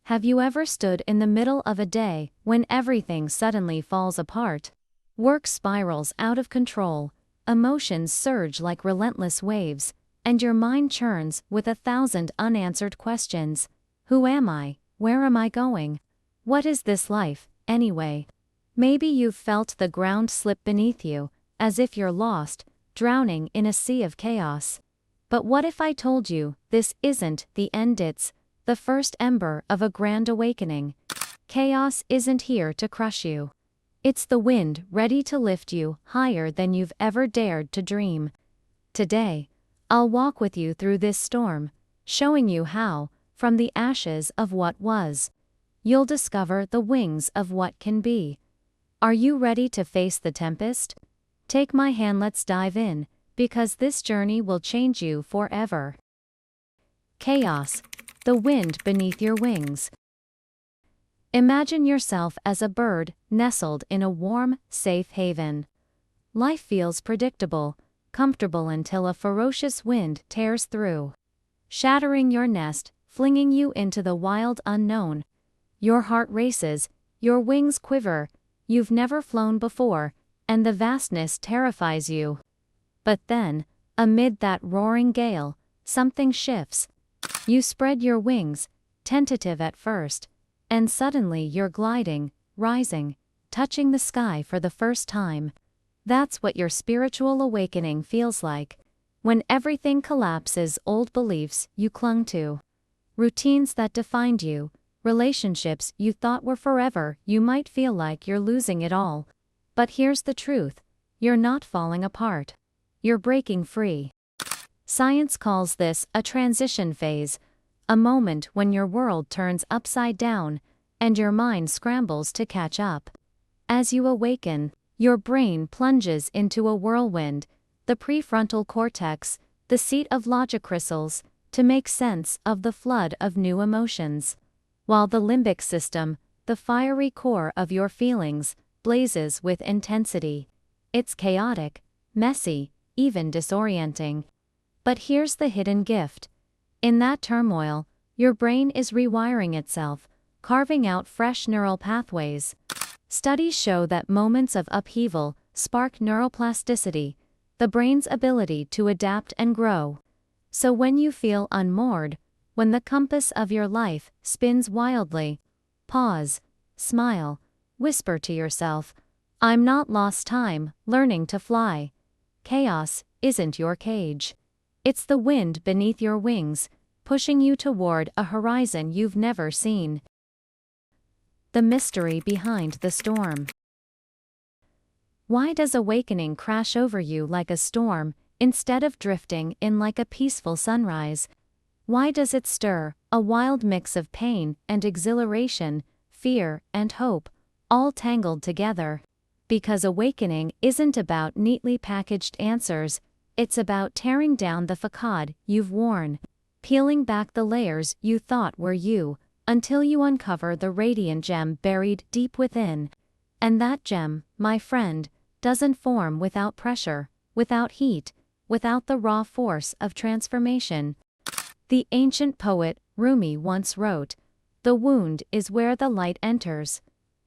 Have you ever stood in the middle of a day when everything suddenly falls apart? Work spirals out of control, emotions surge like relentless waves, and your mind churns with 1,000 unanswered questions. Who am I? Where am I going? What is this life, anyway? Maybe you've felt the ground slip beneath you, as if you're lost, drowning in a sea of chaos. But what if I told you this isn't the end, it's the first ember of a grand awakening? Chaos isn't here to crush you. It's the wind ready to lift you higher than you've ever dared to dream. Today, I'll walk with you through this storm, showing you how, from the ashes of what was, you'll discover the wings of what can be. Are you ready to face the tempest? Take my hand, let's dive in, because this journey will change you forever. Chaos, the wind beneath your wings. Imagine yourself as a bird nestled in a warm, safe haven. Life feels predictable, comfortable until a ferocious wind tears through, shattering your nest, flinging you into the wild unknown. Your heart races, your wings quiver, you've never flown before, and the vastness terrifies you. But then, amid that roaring gale, something shifts. You spread your wings, tentative at first, and suddenly you're gliding, rising, touching the sky for the first time. That's what your spiritual awakening feels like. When everything collapses, old beliefs you clung to, routines that defined you, relationships you thought were forever, you might feel like you're losing it all. But here's the truth. You're not falling apart. You're breaking free. Science calls this a transition phase, a moment when your world turns upside down, and your mind scrambles to catch up. As you awaken, your brain plunges into a whirlwind, the prefrontal cortex, the seat of logic crystals, to make sense of the flood of new emotions. While the limbic system, the fiery core of your feelings, blazes with intensity. It's chaotic, messy, even disorienting. But here's the hidden gift. In that turmoil, your brain is rewiring itself, carving out fresh neural pathways. Studies show that moments of upheaval spark neuroplasticity, the brain's ability to adapt and grow. So when you feel unmoored, when the compass of your life spins wildly, pause, smile, whisper to yourself, I'm not lost time, learning to fly. Chaos isn't your cage. It's the wind beneath your wings, pushing you toward a horizon you've never seen. The mystery behind the storm. Why does awakening crash over you like a storm, instead of drifting in like a peaceful sunrise? Why does it stir, a wild mix of pain and exhilaration, fear and hope, all tangled together? Because awakening isn't about neatly packaged answers, it's about tearing down the facade you've worn, peeling back the layers you thought were you, until you uncover the radiant gem buried deep within. And that gem, my friend, doesn't form without pressure, without heat, without the raw force of transformation. The ancient poet Rumi once wrote, "The wound is where the light enters."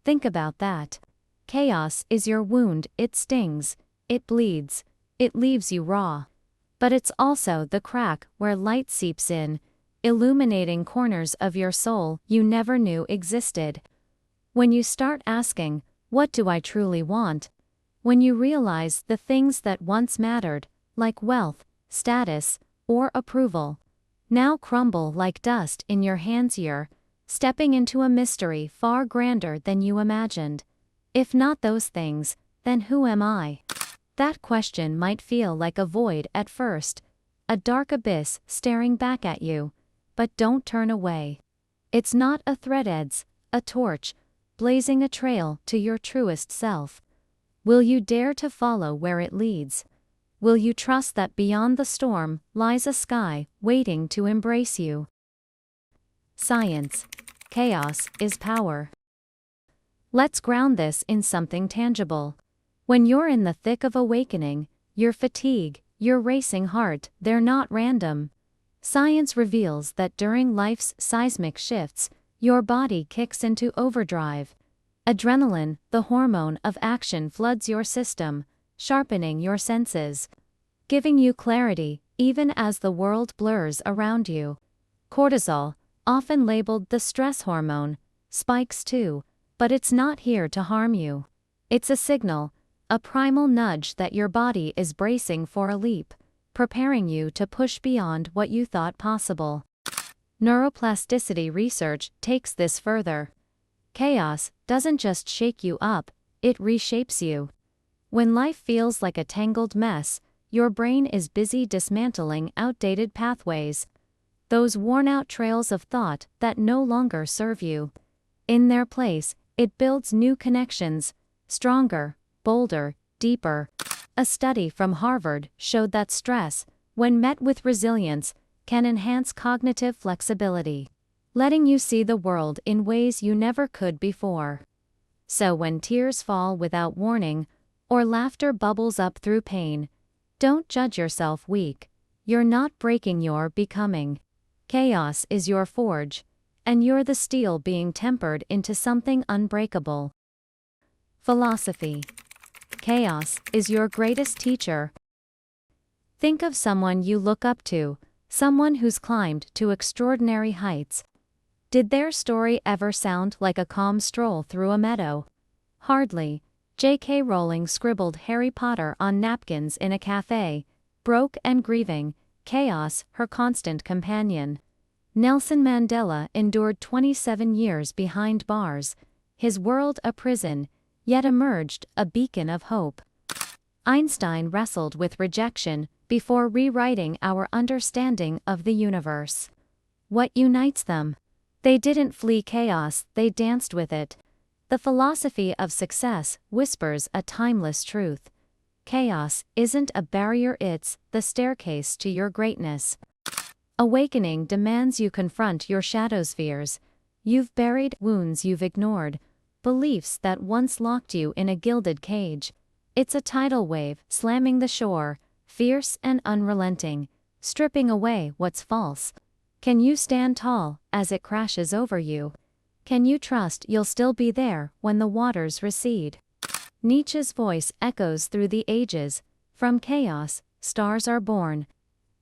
Think about that. Chaos is your wound, it stings, it bleeds, it leaves you raw. But it's also the crack where light seeps in, illuminating corners of your soul you never knew existed. When you start asking, what do I truly want? When you realize the things that once mattered, like wealth, status, or approval, now crumble like dust in your hands, you're stepping into a mystery far grander than you imagined. If not those things, then who am I? That question might feel like a void at first, a dark abyss staring back at you. But don't turn away. It's not a threat, it's a torch, blazing a trail to your truest self. Will you dare to follow where it leads? Will you trust that beyond the storm lies a sky waiting to embrace you? Science. Chaos is power. Let's ground this in something tangible. When you're in the thick of awakening, your fatigue, your racing heart, they're not random. Science reveals that during life's seismic shifts, your body kicks into overdrive. Adrenaline, the hormone of action, floods your system, sharpening your senses, giving you clarity, even as the world blurs around you. Cortisol, often labeled the stress hormone, spikes too, but it's not here to harm you. It's a signal, a primal nudge that your body is bracing for a leap, preparing you to push beyond what you thought possible. Neuroplasticity research takes this further. Chaos doesn't just shake you up, it reshapes you. When life feels like a tangled mess, your brain is busy dismantling outdated pathways, those worn-out trails of thought that no longer serve you. In their place, it builds new connections, stronger, bolder, deeper. A study from Harvard showed that stress, when met with resilience, can enhance cognitive flexibility, letting you see the world in ways you never could before. So when tears fall without warning, or laughter bubbles up through pain, don't judge yourself weak. You're not breaking, you're becoming. Chaos is your forge, and you're the steel being tempered into something unbreakable. Philosophy. Chaos is your greatest teacher. Think of someone you look up to, someone who's climbed to extraordinary heights. Did their story ever sound like a calm stroll through a meadow? Hardly. J.K. Rowling scribbled Harry Potter on napkins in a cafe, broke and grieving, chaos her constant companion. Nelson Mandela endured 27 years behind bars, his world a prison, yet emerged a beacon of hope. Einstein wrestled with rejection before rewriting our understanding of the universe. What unites them? They didn't flee chaos, they danced with it. The philosophy of success whispers a timeless truth. Chaos isn't a barrier, it's the staircase to your greatness. Awakening demands you confront your shadows, fears you've buried, wounds you've ignored, beliefs that once locked you in a gilded cage. It's a tidal wave slamming the shore, fierce and unrelenting, stripping away what's false. Can you stand tall as it crashes over you? Can you trust you'll still be there when the waters recede? Nietzsche's voice echoes through the ages. From chaos, stars are born.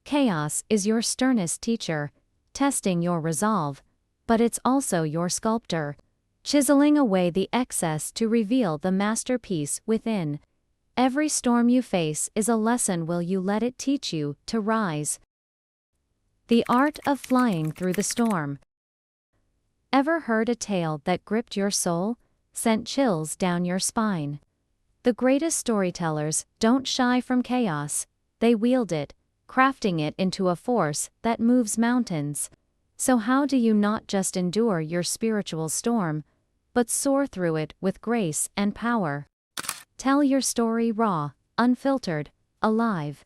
Chaos is your sternest teacher, testing your resolve, but it's also your sculptor, chiseling away the excess to reveal the masterpiece within. Every storm you face is a lesson. Will you let it teach you to rise? The art of flying through the storm. Ever heard a tale that gripped your soul, sent chills down your spine? The greatest storytellers don't shy from chaos, they wield it, crafting it into a force that moves mountains. So how do you not just endure your spiritual storm, but soar through it with grace and power? Tell your story raw, unfiltered, alive.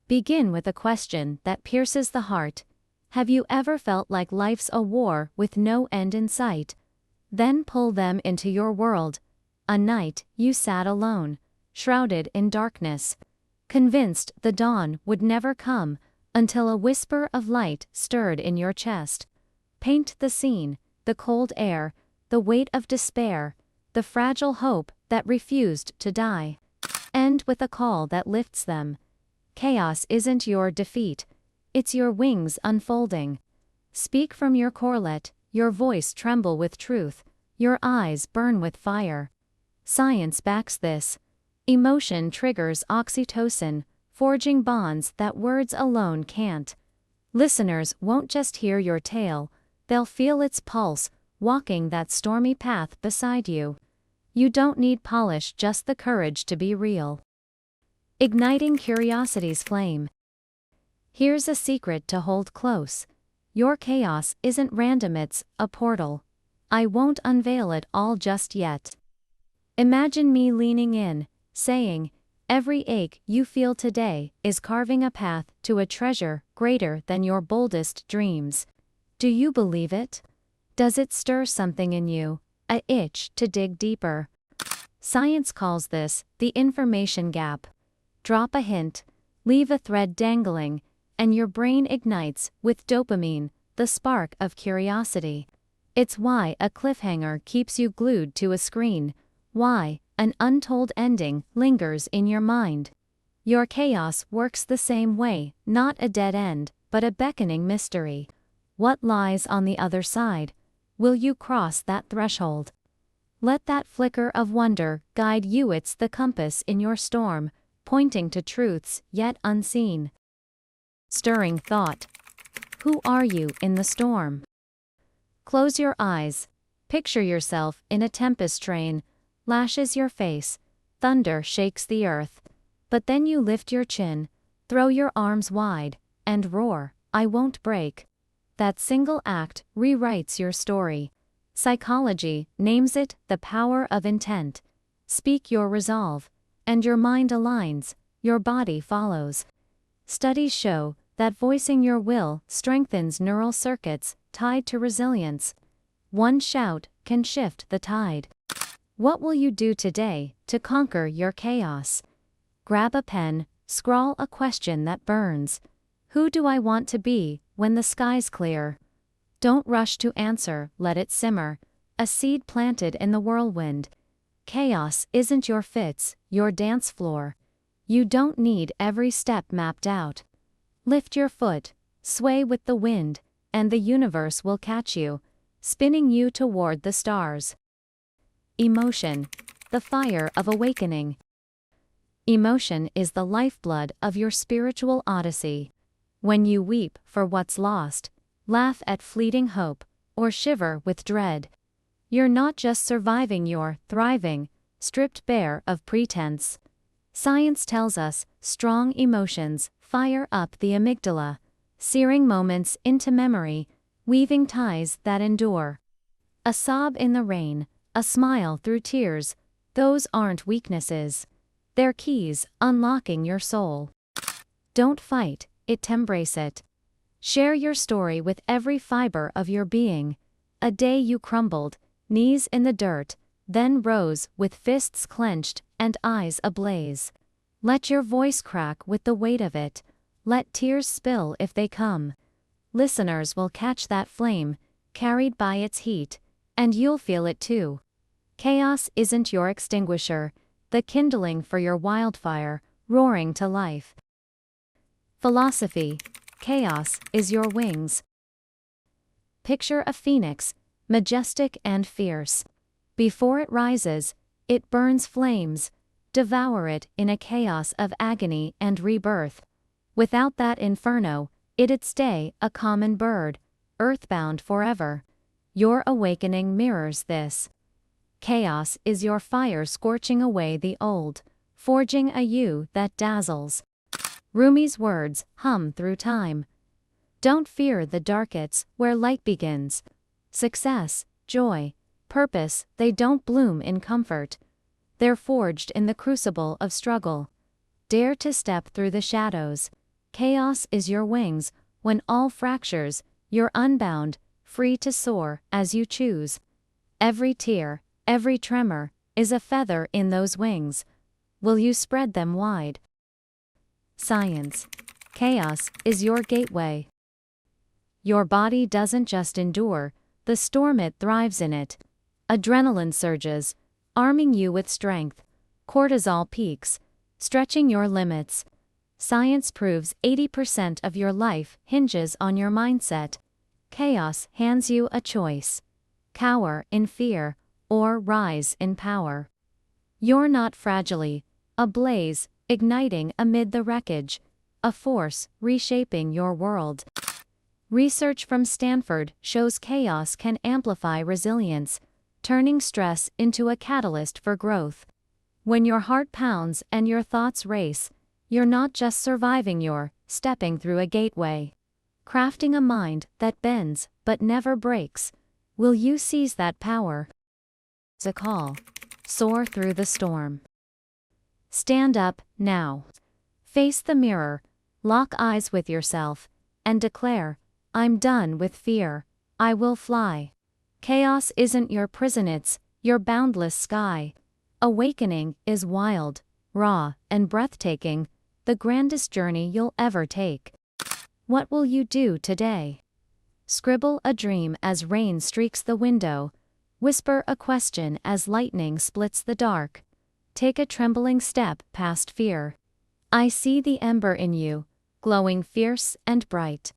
Begin with a question that pierces the heart. Have you ever felt like life's a war with no end in sight? Then pull them into your world. A night you sat alone, shrouded in darkness, convinced the dawn would never come, until a whisper of light stirred in your chest. Paint the scene, the cold air, the weight of despair, the fragile hope that refused to die. End with a call that lifts them. Chaos isn't your defeat, it's your wings unfolding. Speak from your corlet, your voice tremble with truth, your eyes burn with fire. Science backs this. Emotion triggers oxytocin, forging bonds that words alone can't. Listeners won't just hear your tale, they'll feel its pulse, walking that stormy path beside you. You don't need polish, just the courage to be real. Igniting curiosity's flame. Here's a secret to hold close. Your chaos isn't random, it's a portal. I won't unveil it all just yet. Imagine me leaning in, saying, every ache you feel today is carving a path to a treasure greater than your boldest dreams. Do you believe it? Does it stir something in you, an itch to dig deeper? Science calls this the information gap. Drop a hint, leave a thread dangling, and your brain ignites with dopamine, the spark of curiosity. It's why a cliffhanger keeps you glued to a screen, why an untold ending lingers in your mind. Your chaos works the same way, not a dead end, but a beckoning mystery. What lies on the other side? Will you cross that threshold? Let that flicker of wonder guide you. It's the compass in your storm, pointing to truths yet unseen. Stirring thought. Who are you in the storm? Close your eyes. Picture yourself in a tempest train. Lashes your face. Thunder shakes the earth. But then you lift your chin, throw your arms wide, and roar, "I won't break." That single act rewrites your story. Psychology names it the power of intent. Speak your resolve, and your mind aligns, your body follows. Studies show that voicing your will strengthens neural circuits tied to resilience. One shout can shift the tide. What will you do today to conquer your chaos? Grab a pen, scrawl a question that burns. Who do I want to be when the sky's clear? Don't rush to answer, let it simmer. A seed planted in the whirlwind. Chaos isn't your fits, your dance floor. You don't need every step mapped out. Lift your foot, sway with the wind, and the universe will catch you, spinning you toward the stars. Emotion, the fire of awakening. Emotion is the lifeblood of your spiritual odyssey. When you weep for what's lost, laugh at fleeting hope, or shiver with dread, you're not just surviving, you're thriving, stripped bare of pretense. Science tells us strong emotions fire up the amygdala, searing moments into memory, weaving ties that endure. A sob in the rain, a smile through tears, those aren't weaknesses. They're keys unlocking your soul. Don't fight it, embrace it. Share your story with every fiber of your being. A day you crumbled, knees in the dirt, then rose with fists clenched and eyes ablaze. Let your voice crack with the weight of it. Let tears spill if they come. Listeners will catch that flame, carried by its heat, and you'll feel it too. Chaos isn't your extinguisher, the kindling for your wildfire, roaring to life. Philosophy. Chaos is your wings. Picture a phoenix, majestic and fierce. Before it rises, it burns flames. Devour it in a chaos of agony and rebirth. Without that inferno, it'd stay a common bird, earthbound forever. Your awakening mirrors this. Chaos is your fire scorching away the old, forging a you that dazzles. Rumi's words hum through time. Don't fear the darkets where light begins. Success, joy, purpose, they don't bloom in comfort. They're forged in the crucible of struggle. Dare to step through the shadows. Chaos is your wings. When all fractures, you're unbound, free to soar as you choose. Every tear, every tremor, is a feather in those wings. Will you spread them wide? Science. Chaos is your gateway. Your body doesn't just endure the storm, it thrives in it. Adrenaline surges, arming you with strength. Cortisol peaks, stretching your limits. Science proves 80% of your life hinges on your mindset. Chaos hands you a choice. Cower in fear, or rise in power. You're not fragile, a blaze, igniting amid the wreckage, a force reshaping your world. Research from Stanford shows chaos can amplify resilience, turning stress into a catalyst for growth. When your heart pounds and your thoughts race, you're not just surviving, you're stepping through a gateway. Crafting a mind that bends but never breaks. Will you seize that power? It's a call. Soar through the storm. Stand up, now. Face the mirror, lock eyes with yourself, and declare, "I'm done with fear, I will fly." Chaos isn't your prison, it's your boundless sky. Awakening is wild, raw, and breathtaking, the grandest journey you'll ever take. What will you do today? Scribble a dream as rain streaks the window. Whisper a question as lightning splits the dark. Take a trembling step past fear. I see the ember in you, glowing fierce and bright.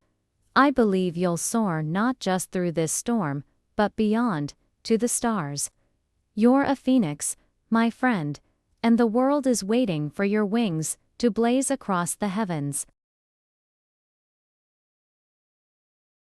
I believe you'll soar not just through this storm, but beyond, to the stars. You're a phoenix, my friend, and the world is waiting for your wings to blaze across the heavens.